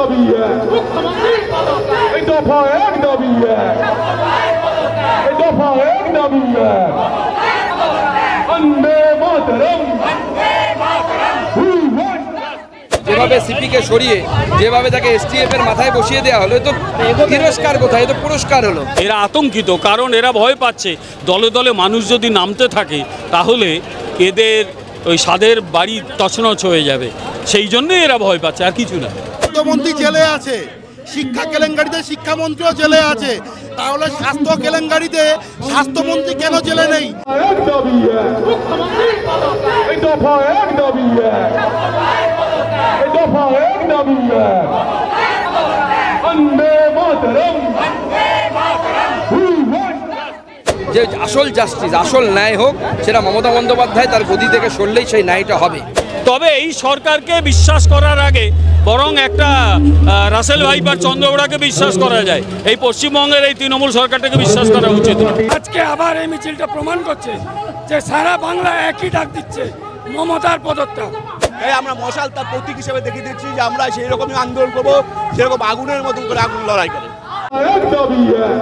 দাবি এক, এই দফা এক দাবি এক, এই দফা এক দাবি এক, বন্দে মাতরম। যেভাবে সিপিকে সরিয়ে যেভাবে তাকে এসটিএফ এর মাথায় বসিয়ে দেওয়া হলো, তো তিরস্কার কোথায়, তো পুরস্কার হলো। এরা আতঙ্কিত, কারণ এরা ভয় পাচ্ছে দলে দলে মানুষ যদি নামতে থাকে তাহলে এদের ওই সাদের বাড়ি তছনছ হয়ে যাবে, সেই জন্যই এরা ভয় পাচ্ছে, আর কিছু না। মুখ্যমন্ত্রী জেলে আছে, শিক্ষা কেলেঙ্কারিতে শিক্ষামন্ত্রীও জেলে আছে, তাহলে স্বাস্থ্য কেলেঙ্কারিতে স্বাস্থ্যমন্ত্রী কেন জেলে নেই? এক দাবি এক, এই দফা এক দাবি এক, এই দফা এক দাবি এক, বন্দে মাতরম। যে আসল জাস্টিস, আসল ন্যায় হোক, সেটা মমতা বন্দ্যোপাধ্যায় তার গদি থেকে সরলেই সেই ন্যায়টা হবে। তবে এই সরকারকে বিশ্বাস করার আগে বরং একটা রাসেল ভাইপার চন্দ্রগোড়াকে বিশ্বাস করা যায়, এই পশ্চিমবঙ্গের এই তৃণমূল সরকারটাকে বিশ্বাস করা উচিত না। আজকে আবার এই মিছিলটা প্রমাণ করছে যে সারা বাংলা একই ডাক দিচ্ছে, মমতার পদত্যাগ। আমরা মশাল তার প্রতীক হিসেবে দেখিয়ে দিচ্ছি যে আমরা সেই রকমই আন্দোলন করবো, সেরকম আগুনের মতন করে আগুন লড়াই করে। এক দাবি এক,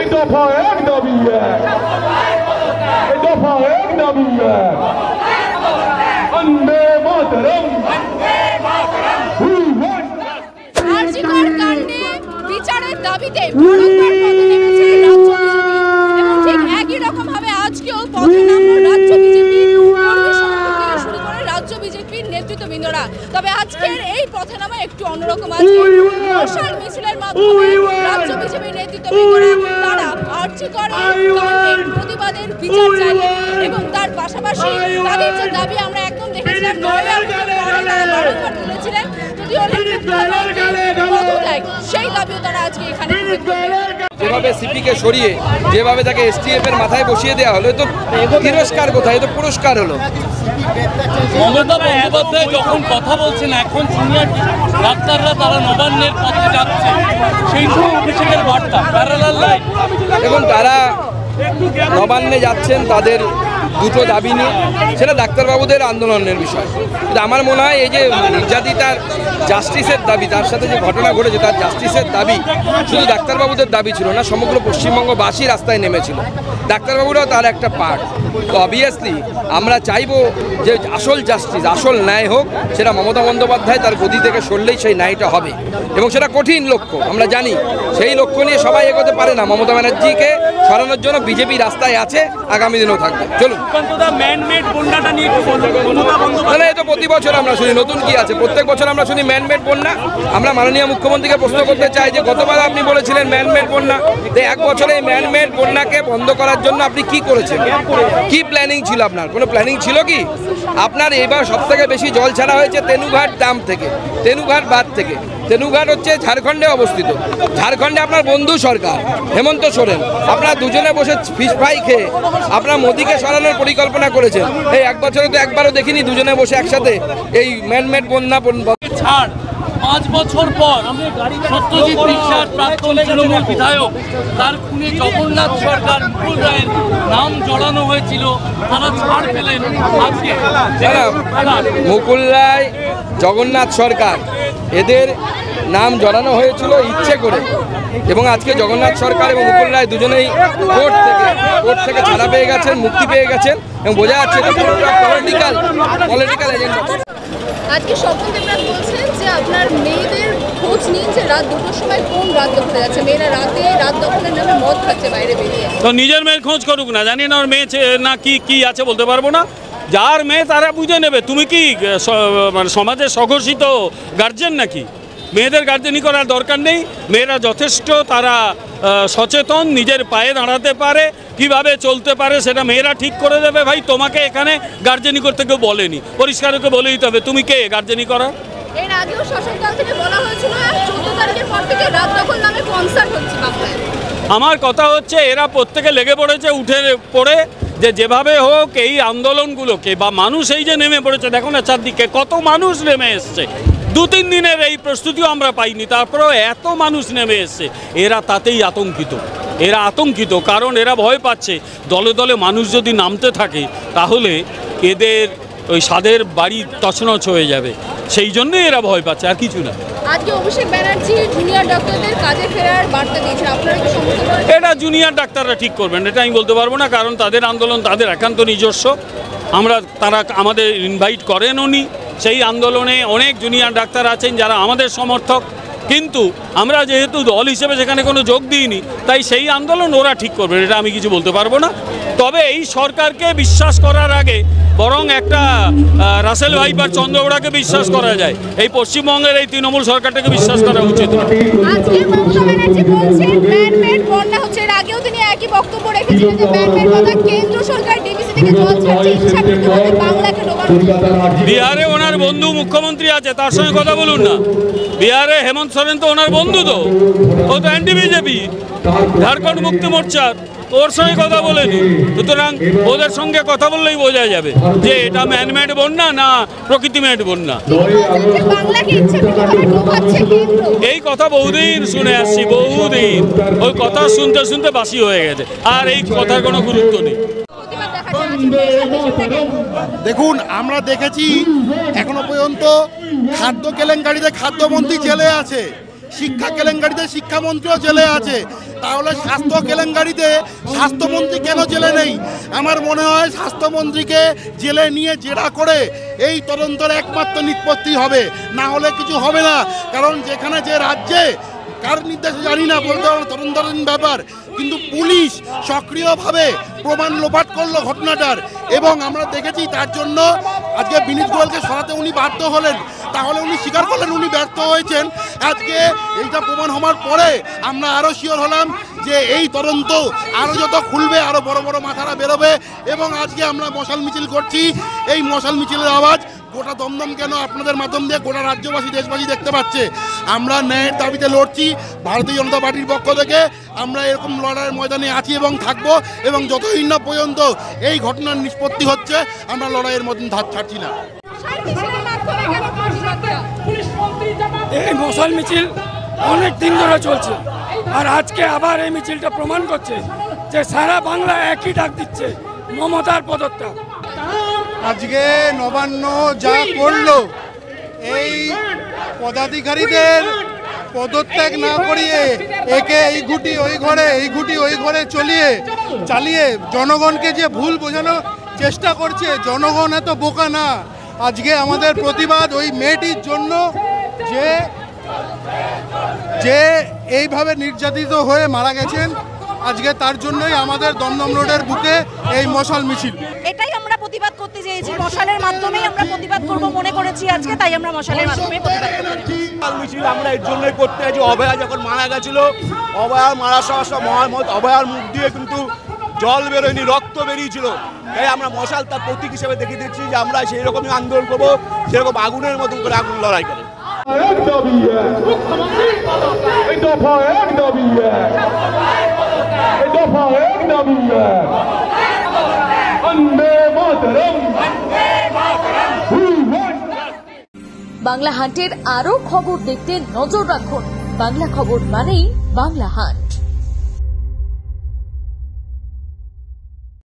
এই দফা এক দাবি এক, এই দফা এক দাবি এক, বন্দে মাতরম। আরজিকর কাণ্ডে বিচারের দাবিতে বারংবার পথে নেমেছে রাজ্য বিজেপি, এবং ঠিক একই রকম ভাবে আজকেও পথে নামলো রাজ্য বিজেপি কর্মী সমর্থক থেকে শুরু করে রাজ্য বিজেপির নেতৃত্ববৃন্দরা। তবে আজকের এই পথে নামা একটু অন্যরকম। আজকে মশাল মিছিলের মাধ্যমে রাজ্য বিজেপির নেতৃত্ববৃন্দরা তারা আরজিকর কাণ্ডের প্রতিবাদের বিচার চাইলেন, এবং তার পাশাপাশি তাদের যে দাবি আমরা একদম দেখেছিলাম বারংবার তুলেছিলেন, সেই দাবিও তারা আজকে এখানে। যেভাবে সিপিকে সরিয়ে যেভাবে তাকে এসটিএফ এর মাথায় বসিয়ে দেওয়া হলো, তো তিরস্কার কোথায়, তো পুরস্কার হলো। মমতা বন্দ্যোপাধ্যায় যখন কথা বলছেন, এখন সিনিয়র ডাক্তাররা তারা নবান্নের পথে যাচ্ছে, সেই সময় অভিষেকের বার্তা প্যারালাল লাইন। দেখুন, তারা নবান্নে যাচ্ছেন তাদের দুটো দাবি নিয়ে, সেটা ডাক্তারবাবুদের আন্দোলনের বিষয়। কিন্তু আমার মনে হয় এই যে নির্যাতিতার জাস্টিসের দাবি, তার সাথে যে ঘটনা ঘটেছে তার জাস্টিসের দাবি শুধু ডাক্তারবাবুদের দাবি ছিল না, সমগ্র পশ্চিমবঙ্গবাসী রাস্তায় নেমেছিল। ডাক্তারবাবুরাও তার একটা পার্ট। তো অবভিয়াসলি আমরা চাইবো যে আসল জাস্টিস, আসল ন্যায় হোক, সেটা মমতা বন্দ্যোপাধ্যায় তার গদি থেকে সরলেই সেই ন্যায়টা হবে, এবং সেটা কঠিন লক্ষ্য আমরা জানি। সেই লক্ষ্য নিয়ে সবাই এগোতে পারে না। মমতা ব্যানার্জিকে সরানোর জন্য বিজেপি রাস্তায় আছে, আগামী দিনেও থাকবে। চলুন। না, এ তো প্রতি বছর আমরা শুনি, নতুন কি আছে? প্রত্যেক বছর আমরা শুনি ম্যানমেড বন্যা। আমরা মাননীয় মুখ্যমন্ত্রীকে প্রশ্ন করতে চাই যে গতবার আপনি বলেছিলেন ম্যানমেড বন্যা, তো এক বছরে এই ম্যানমেড বন্যাকে বন্ধ করার জন্য আপনি কি করেছেন? কি প্ল্যানিং ছিল আপনার? কোনো প্ল্যানিং ছিল কি আপনার? এবার সব থেকে বেশি জল ছাড়া হয়েছে তেনুঘাট ড্যাম থেকে, তেনুঘাট বাঁধ থেকে। তেনুঘাট হচ্ছে ঝাড়খণ্ডে অবস্থিত। ঝাড়খণ্ডে আপনার বন্ধু সরকার হেমন্ত সোরেন, আপনারা দুজনে বসে ফিশ ফ্রাই খেয়ে আপনারা মোদিকে সরানোর পরিকল্পনা করেছেন। এই এক বছরে তো একবারও দেখিনি দুজনে বসে একসাথে এই ম্যানমেড বন্যা। ছাড় 5 বছর পর সত্যজিৎ বিশ্বাস, প্রাক্তন তৃণমূল বিধায়ক, তার খুনে জগন্নাথ সরকার, মুকুল রায়ের নাম জড়ানো হয়েছিল, তারা ছাড় পেলেন আজকে। মুকুল রায়, জগন্নাথ সরকার, এদের নাম জড়ানো হয়েছিল ইচ্ছে করে, এবং আজকে জগন্নাথ সরকার এবং মুকুল রায় দুজনেই কোর্ট থেকে ছাড়া পেয়ে গেছেন, মুক্তি পেয়ে গেছেন, এবং বোঝা যাচ্ছে এটা পলিটিক্যাল এজেন্ডা। আজকে স্বপন দেবনাথ বলছেন যে আপনার মেয়েদের খোঁজ নিন যে রাত 2টোর সময় কোন রাত দখলে যাচ্ছে, মেয়েরা রাত দখলের নামে মদ খাচ্ছে বাইরে বেরিয়ে। তো নিজের মেয়ের খোঁজ করুক না, জানি না ওর মেয়ে না কি আছে বলতে পারবো না। যার মেয়ে তারা বুঝে নেবে। তুমি কি মানে সমাজের স্বঘোষিত গার্জেন নাকি? মেয়েদের গার্জেনই করার দরকার নেই। মেয়েরা যথেষ্ট তারা সচেতন, নিজের পায়ে দাঁড়াতে পারে, কিভাবে চলতে পারে সেটা মেয়েরা ঠিক করে দেবে। ভাই, তোমাকে এখানে গার্জেনি করতে কেউ বলেনি, পরিষ্কার ওকে বলে দিতে হবে তুমি কে গার্জেনি করা। এর আগেও শাসনকাল থেকে বলা হয়েছিল 14 তারিখের পর থেকে রাত দখল নামে কনসার্ট হচ্ছে বাংলায়। আমার কথা হচ্ছে এরা প্রত্যেকে লেগে পড়েছে উঠে পড়ে, যেভাবে হোক এই আন্দোলনগুলোকে, বা মানুষ এই যে নেমে পড়েছে, দেখো না চারদিকে কত মানুষ নেমে এসছে। 2-3 দিনের এই প্রস্তুতিও আমরা পাইনি, তারপরেও এত মানুষ নেমে এসছে। এরা তাতেই আতঙ্কিত, কারণ এরা ভয় পাচ্ছে দলে দলে মানুষ যদি নামতে থাকে তাহলে এদের ওই স্বাদের বাড়ি তছনছ হয়ে যাবে, সেই জন্যই এরা ভয় পাচ্ছে, আর কিছু না। আজকে অভিষেক ব্যানার্জি জুনিয়র ডাক্তারদের কাজে ফেরার বার্তা দিয়েছেন, আপনারা কি সমর্থন করেন? এটা জুনিয়র ডাক্তাররা ঠিক করবেন, এটা আমি বলতে পারবো না, কারণ তাদের আন্দোলন তাদের একান্ত নিজস্ব। তারা আমাদের ইনভাইট করেন উনি, সেই আন্দোলনে অনেক জুনিয়র ডাক্তার আছেন যারা আমাদের সমর্থক, কিন্তু আমরা যেহেতু দল হিসেবে সেখানে কোনো যোগ দিইনি, তাই সেই আন্দোলন ওরা ঠিক করবেন, এটা আমি কিছু বলতে পারবো না। তবে এই সরকারকে বিশ্বাস করার আগে বরং একটা রাসেল ভাইপার চন্দ্রওড়াকে বিশ্বাস করা যায়, এই পশ্চিমবঙ্গের এই তৃণমূল সরকারটাকে বিশ্বাস করা উচিত। আজকে মমতা ব্যানার্জি বলছেন ম্যানমেড বন্যা হচ্ছে, এর আগেও তিনি একই বক্তব্য রেখেছিলেন যে ম্যানমেড কথা কেন্দ্র সরকার ডিবিসি থেকে জল ছাড়ছে ইচ্ছাকৃতভাবে বাংলাকে ডোবানো। বিহারে ওনার বন্ধু মুখ্যমন্ত্রী আছে, তার সঙ্গে কথা বলুন না। বিহারে হেমন্ত সোরেন তো ওনার বন্ধু, তো ও তো অ্যান্টি বিজেপি, ঝাড়খণ্ড মুক্তি মোর্চার, ওর সঙ্গে কথা বলেনি। সুতরাং ওদের সঙ্গে কথা বললেই বোঝা যাবে যে এটা ম্যানমেড বন্যা না প্রকৃতিমেড বন্যা। এই কথা বহুদিন শুনে আসছি, বহুদিন, ওই কথা শুনতে শুনতে বাসি হয়ে গেছে, আর এই কথার কোনো গুরুত্ব নেই। দেখুন, আমরা দেখেছি এখনো পর্যন্ত খাদ্য কেলেঙ্কারিতে খাদ্যমন্ত্রী জেলে আছে, শিক্ষা কেলেঙ্কারিতে শিক্ষামন্ত্রীও জেলে আছে, তাহলে স্বাস্থ্য কেলেঙ্কারিতে স্বাস্থ্যমন্ত্রী কেন জেলে নেই? আমার মনে হয় স্বাস্থ্যমন্ত্রীকে জেলে নিয়ে জেরা করে এই তদন্তের একমাত্র নিষ্পত্তি হবে, না হলে কিছু হবে না। কারণ যেখানে যে রাজ্যে কার নির্দেশে জানি না, বলতে পারবো তদন্তাধীন ব্যাপার, কিন্তু পুলিশ সক্রিয়ভাবে প্রমাণ লোপাট করলো ঘটনাটার, এবং আমরা দেখেছি তার জন্য আজকে বিনীত গোয়েলকে সরাতে উনি বাধ্য হলেন। তাহলে উনি স্বীকার করলেন উনি ব্যর্থ হয়েছেন। আজকে এইটা প্রমাণ হওয়ার পরে আমরা আরও শিওর হলাম যে এই তদন্ত আরও যত খুলবে আরও বড় বড় মাথারা বেরোবে। এবং আজকে আমরা মশাল মিছিল করছি, এই মশাল মিছিলের আওয়াজ গোটা দমদম কেন আপনাদের মাধ্যম দিয়ে গোটা রাজ্যবাসী দেশবাসী দেখতে পাচ্ছে। আমরা ন্যায়ের দাবিতে লড়ছি, ভারতীয় জনতা পার্টির পক্ষ থেকে আমরা এরকম লড়াইয়ের ময়দানে আছি এবং থাকবো, এবং যতদিন না পর্যন্ত এই ঘটনার নিষ্পত্তি হচ্ছে আমরা লড়াইয়ের মধ্যে ধার ছাড়ছি না। এই মশাল মিছিল অনেক দিন ধরে চলছে, আর আজকে আবার এই মিছিলটা প্রমাণ করছে যে সারা বাংলা একই ডাক দিচ্ছে, মমতার পদত্যাগ। আজকে নবান্ন যা করলো, এই পদাধিকারীদের পদত্যাগ না করিয়ে একে এই ঘুটি ওই ঘরে, এই ঘুটি ওই ঘরে চালিয়ে জনগণকে যে ভুল বোঝানোর চেষ্টা করছে, জনগণ এত বোকা না। আজকে আমাদের প্রতিবাদ ওই মেয়েটির জন্য যে এইভাবে নির্যাতিত হয়ে মারা গেছেন, আজকে তার জন্যই আমাদের দমদম রোডের বুকে এই মশাল মিছিল। এটাই আমরা প্রতিবাদ করতে চেয়েছি, মশালের মাধ্যমেই আমরা প্রতিবাদ করব মনে করেছি আজকে, তাই আমরা মশালের মাধ্যমে প্রতিবাদ করেছি। মিছিল আমরা এর জন্যই করতে আছি, অভয়া যখন মারা গেছিল, অভয়ার মারা মহামত অভয়ার মুখ দিয়ে কিন্তু জল বেরোয়নি, রক্ত বেরিয়েছিল, তাই আমরা মশাল তার প্রতীক হিসেবে দেখিয়ে দিচ্ছি যে আমরা সেই রকমই আন্দোলন করবো, সেরকম আগুনের মতন করে আগুন লড়াই করে। বাংলা হান্টের আরো খবর দেখতে নজর রাখুন। বাংলা খবর মানেই বাংলা হান্ট।